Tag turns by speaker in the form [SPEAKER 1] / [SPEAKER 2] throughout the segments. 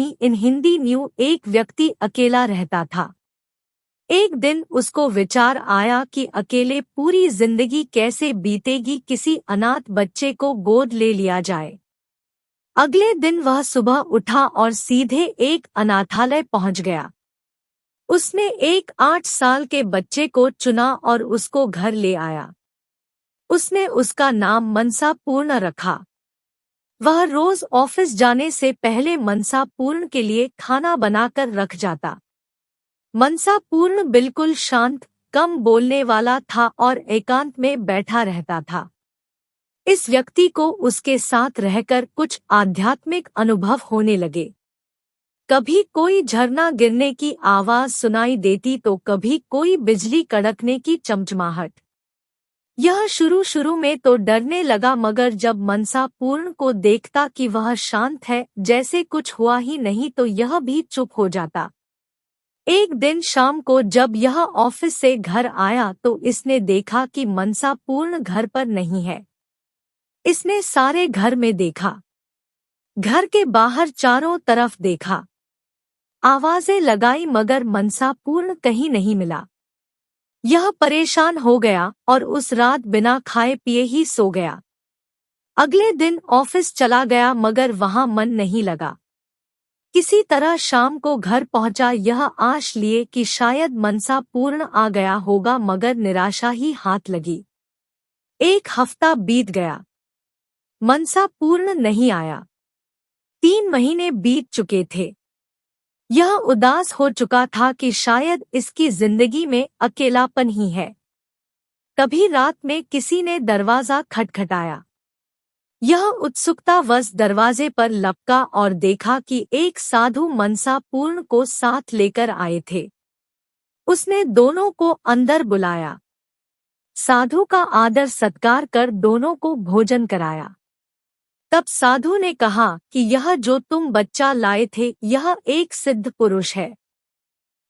[SPEAKER 1] कहानी इन हिंदी न्यू। एक व्यक्ति अकेला रहता था। एक दिन उसको विचार आया कि अकेले पूरी जिंदगी कैसे बीतेगी, किसी अनाथ बच्चे को गोद ले लिया जाए। अगले दिन वह सुबह उठा और सीधे एक अनाथालय पहुंच गया। उसने एक 8 साल के बच्चे को चुना और उसको घर ले आया। उसने उसका नाम मनसा पूर्ण रखा। वह रोज ऑफिस जाने से पहले मनसा पूर्ण के लिए खाना बनाकर रख जाता। मनसा पूर्ण बिल्कुल शांत, कम बोलने वाला था और एकांत में बैठा रहता था। इस व्यक्ति को उसके साथ रहकर कुछ आध्यात्मिक अनुभव होने लगे। कभी कोई झरना गिरने की आवाज सुनाई देती तो कभी कोई बिजली कड़कने की चमचमाहट। यह शुरू में तो डरने लगा, मगर जब मनसा पूर्ण को देखता कि वह शांत है, जैसे कुछ हुआ ही नहीं, तो यह भी चुप हो जाता। एक दिन शाम को जब यह ऑफिस से घर आया तो इसने देखा कि मनसा पूर्ण घर पर नहीं है। इसने सारे घर में देखा, घर के बाहर चारों तरफ देखा, आवाजें लगाई, मगर मनसा पूर्ण कहीं नहीं मिला। यह परेशान हो गया और उस रात बिना खाए पिए ही सो गया। अगले दिन ऑफिस चला गया, मगर वहां मन नहीं लगा। किसी तरह शाम को घर पहुंचा, यह आश लिए कि शायद मनसा पूर्ण आ गया होगा, मगर निराशा ही हाथ लगी। 1 हफ्ता बीत गया, मनसा पूर्ण नहीं आया। 3 महीने बीत चुके थे। यह उदास हो चुका था कि शायद इसकी जिंदगी में अकेलापन ही है। तभी रात में किसी ने दरवाजा खटखटाया। यह उत्सुकतावश दरवाजे पर लपका और देखा कि एक साधु मनसा पूर्ण को साथ लेकर आए थे। उसने दोनों को अंदर बुलाया। साधु का आदर सत्कार कर दोनों को भोजन कराया। तब साधु ने कहा कि यह जो तुम बच्चा लाए थे, यह एक सिद्ध पुरुष है।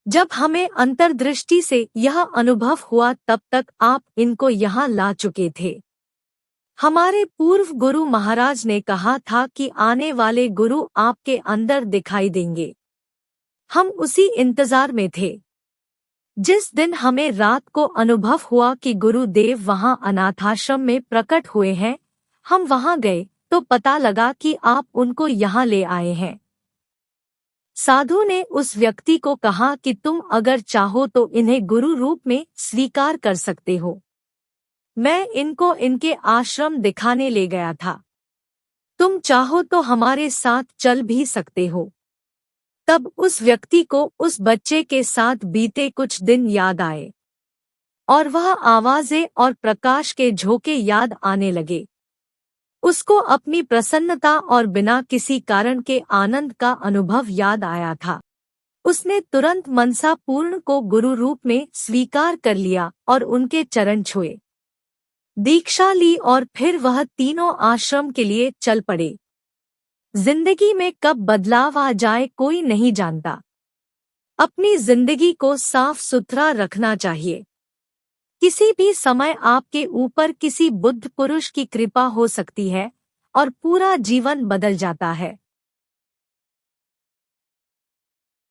[SPEAKER 1] जब हमें अंतर्दृष्टि से यह अनुभव हुआ, तब तक आप इनको यहाँ ला चुके थे। हमारे पूर्व गुरु महाराज ने कहा था कि आने वाले गुरु आपके अंदर दिखाई देंगे। हम उसी इंतजार में थे। जिस दिन हमें रात को अनुभव हुआ कि गुरुदेव वहां अनाथाश्रम में प्रकट हुए हैं, हम वहां गए तो पता लगा कि आप उनको यहाँ ले आए हैं। साधु ने उस व्यक्ति को कहा कि तुम अगर चाहो तो इन्हें गुरु रूप में स्वीकार कर सकते हो। मैं इनको इनके आश्रम दिखाने ले गया था। तुम चाहो तो हमारे साथ चल भी सकते हो। तब उस व्यक्ति को उस बच्चे के साथ बीते कुछ दिन याद आए और वह आवाजें और प्रकाश के झोंके याद आने लगे। उसको अपनी प्रसन्नता और बिना किसी कारण के आनंद का अनुभव याद आया था। उसने तुरंत मनसा पूर्ण को गुरु रूप में स्वीकार कर लिया और उनके चरण छुए, दीक्षा ली और फिर वह तीनों आश्रम के लिए चल पड़े। जिंदगी में कब बदलाव आ जाए कोई नहीं जानता। अपनी जिंदगी को साफ सुथरा रखना चाहिए। किसी भी समय आपके ऊपर किसी बुद्ध पुरुष की कृपा हो सकती है और पूरा जीवन बदल जाता है।